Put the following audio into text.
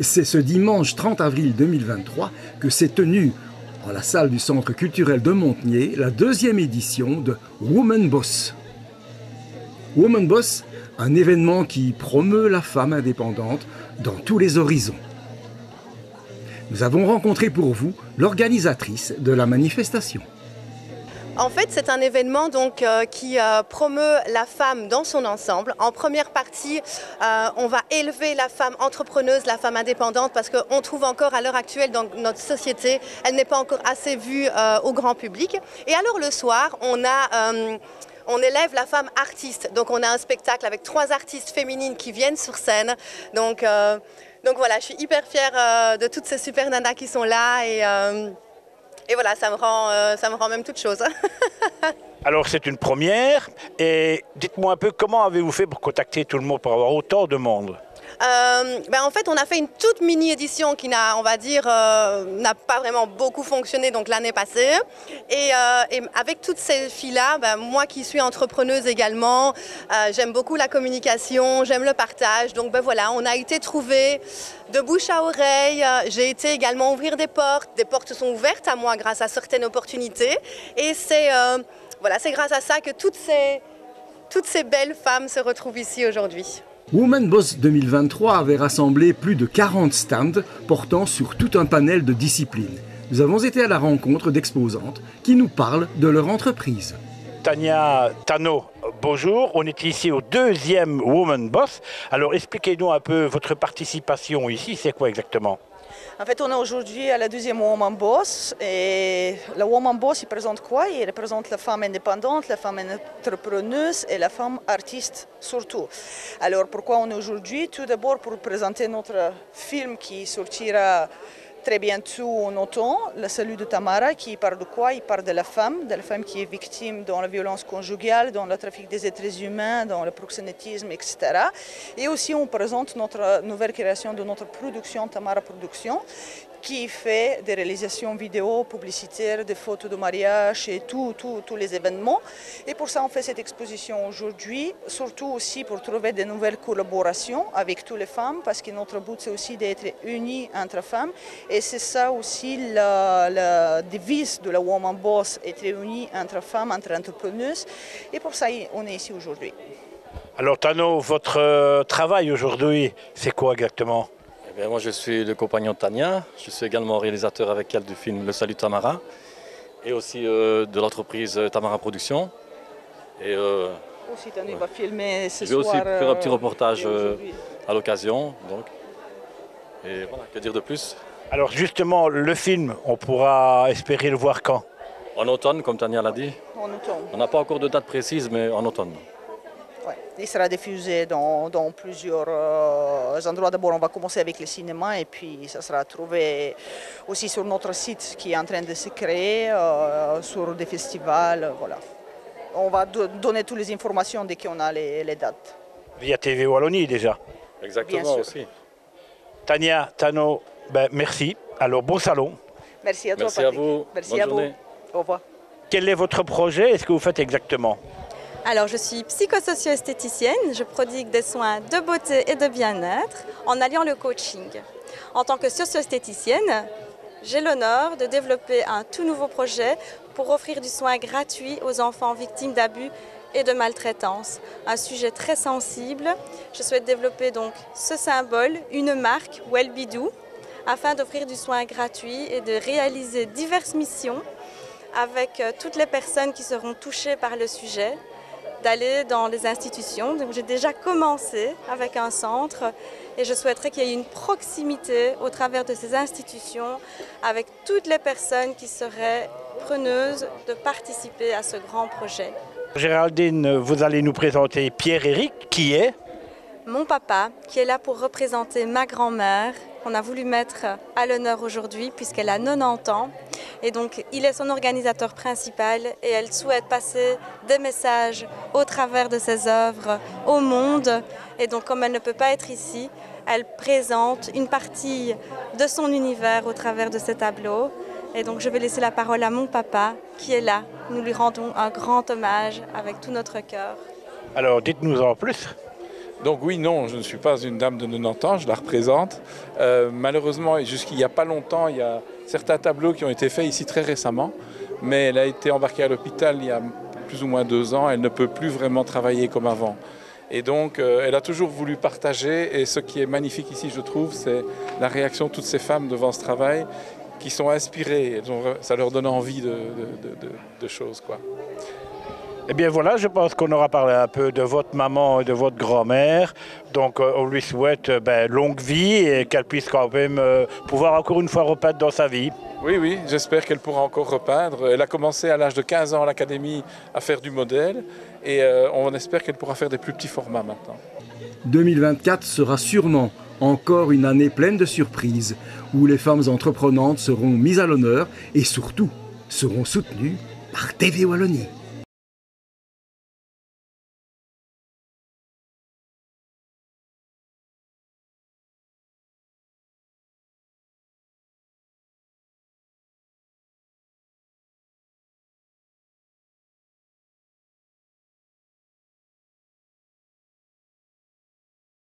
C'est ce dimanche 30 avril 2023 que s'est tenue, en la salle du Centre culturel de Montenier, la deuxième édition de Woman Boss. Woman Boss, un événement qui promeut la femme indépendante dans tous les horizons. Nous avons rencontré pour vous l'organisatrice de la manifestation. En fait, c'est un événement donc, qui promeut la femme dans son ensemble. En première partie, on va élever la femme entrepreneuse, la femme indépendante, parce qu'on trouve encore à l'heure actuelle dans notre société, elle n'est pas encore assez vue au grand public. Et alors le soir, on élève la femme artiste. Donc on a un spectacle avec 3 artistes féminines qui viennent sur scène. Donc voilà, je suis hyper fière de toutes ces super nanas qui sont là et voilà, ça me rend même toute chose. Alors c'est une première et dites-moi un peu comment avez-vous fait pour contacter tout le monde, pour avoir autant de monde? En fait, on a fait une toute mini-édition qui n'a, on va dire, n'a pas vraiment beaucoup fonctionné donc l'année passée. Et avec toutes ces filles-là, moi qui suis entrepreneuse également, j'aime beaucoup la communication, j'aime le partage. Donc voilà, on a été trouver de bouche à oreille. J'ai été également ouvrir des portes. Des portes sont ouvertes à moi grâce à certaines opportunités. Et c'est grâce à ça que toutes ces belles femmes se retrouvent ici aujourd'hui. Woman Boss 2023 avait rassemblé plus de 40 stands portant sur tout un panel de disciplines. Nous avons été à la rencontre d'exposantes qui nous parlent de leur entreprise. Tania Tano, bonjour. On est ici au 2e Woman Boss. Alors expliquez-nous un peu votre participation ici, c'est quoi exactement? En fait, on est aujourd'hui à la 2e Woman Boss et la Woman Boss, il présente quoi? Il représente la femme indépendante, la femme entrepreneuse et la femme artiste surtout. Alors pourquoi on est aujourd'hui? Tout d'abord pour présenter notre film qui sortira très bientôt en automne, Le Salut de Tamara, qui parle de quoi? Il parle de la femme qui est victime dans la violence conjugale, dans le trafic des êtres humains, dans le proxénétisme, etc. Et aussi on présente notre nouvelle création de notre production, Tamara Production, qui fait des réalisations vidéo, publicitaires, des photos de mariage et tous les événements. Et pour ça, on fait cette exposition aujourd'hui, surtout aussi pour trouver de nouvelles collaborations avec toutes les femmes, parce que notre but, c'est aussi d'être unis entre femmes. Et c'est ça aussi la devise de la Woman Boss, être unis entre femmes, entre entrepreneuses. Et pour ça, on est ici aujourd'hui. Alors Tano, votre travail aujourd'hui, c'est quoi exactement? Eh bien, moi, je suis le compagnon de Tania. Je suis également réalisateur avec elle du film Le Salut Tamara et aussi de l'entreprise Tamara Production. Et, aussi, Tania va filmer ce soir. Je vais aussi faire un petit reportage à l'occasion. Et voilà, que dire de plus? Alors justement, le film, on pourra espérer le voir quand? En automne, comme Tania l'a dit. En automne. On n'a pas encore de date précise, mais en automne. Ouais. Il sera diffusé dans plusieurs endroits. D'abord, on va commencer avec les cinémas et puis ça sera trouvé aussi sur notre site qui est en train de se créer, sur des festivals. Voilà. On va donner toutes les informations dès qu'on a les dates. Via TV Wallonie déjà. Exactement aussi. Tania, Tano, merci. Alors bon salon. Merci à toi, merci Patrick. À vous. Merci Bonne à journée. vous. Au revoir. Quel est votre projet? Est-ce que vous faites exactement? Alors, je suis psychosocio-esthéticienne. Je prodigue des soins de beauté et de bien-être en alliant le coaching. En tant que socio-esthéticienne, j'ai l'honneur de développer un tout nouveau projet pour offrir du soin gratuit aux enfants victimes d'abus et de maltraitance. Un sujet très sensible. Je souhaite développer donc ce symbole, une marque, Wellbidou, afin d'offrir du soin gratuit et de réaliser diverses missions avec toutes les personnes qui seront touchées par le sujet, d'aller dans les institutions. Donc, j'ai déjà commencé avec un centre et je souhaiterais qu'il y ait une proximité au travers de ces institutions avec toutes les personnes qui seraient preneuses de participer à ce grand projet. Géraldine, vous allez nous présenter Pierre-Éric, qui est? Mon papa, qui est là pour représenter ma grand-mère, qu'on a voulu mettre à l'honneur aujourd'hui puisqu'elle a 90 ans. Et donc, il est son organisateur principal et elle souhaite passer des messages au travers de ses œuvres au monde. Et donc, comme elle ne peut pas être ici, elle présente une partie de son univers au travers de ces tableaux. Et donc, je vais laisser la parole à mon papa qui est là. Nous lui rendons un grand hommage avec tout notre cœur. Alors, dites-nous en plus. Donc oui, non, je ne suis pas une dame de 90 ans, je la représente. Malheureusement, jusqu'il n'y a pas longtemps, il y a certains tableaux qui ont été faits ici très récemment, mais elle a été embarquée à l'hôpital il y a plus ou moins 2 ans, elle ne peut plus vraiment travailler comme avant. Et donc, elle a toujours voulu partager, et ce qui est magnifique ici, je trouve, c'est la réaction de toutes ces femmes devant ce travail, qui sont inspirées, ça leur donne envie de choses, quoi. Eh bien voilà, je pense qu'on aura parlé un peu de votre maman et de votre grand-mère. Donc on lui souhaite longue vie et qu'elle puisse quand même pouvoir encore une fois repeindre dans sa vie. Oui, oui, j'espère qu'elle pourra encore repeindre. Elle a commencé à l'âge de 15 ans à l'académie à faire du modèle et on espère qu'elle pourra faire des plus petits formats maintenant. 2024 sera sûrement encore une année pleine de surprises où les femmes entreprenantes seront mises à l'honneur et surtout seront soutenues par TV Wallonie.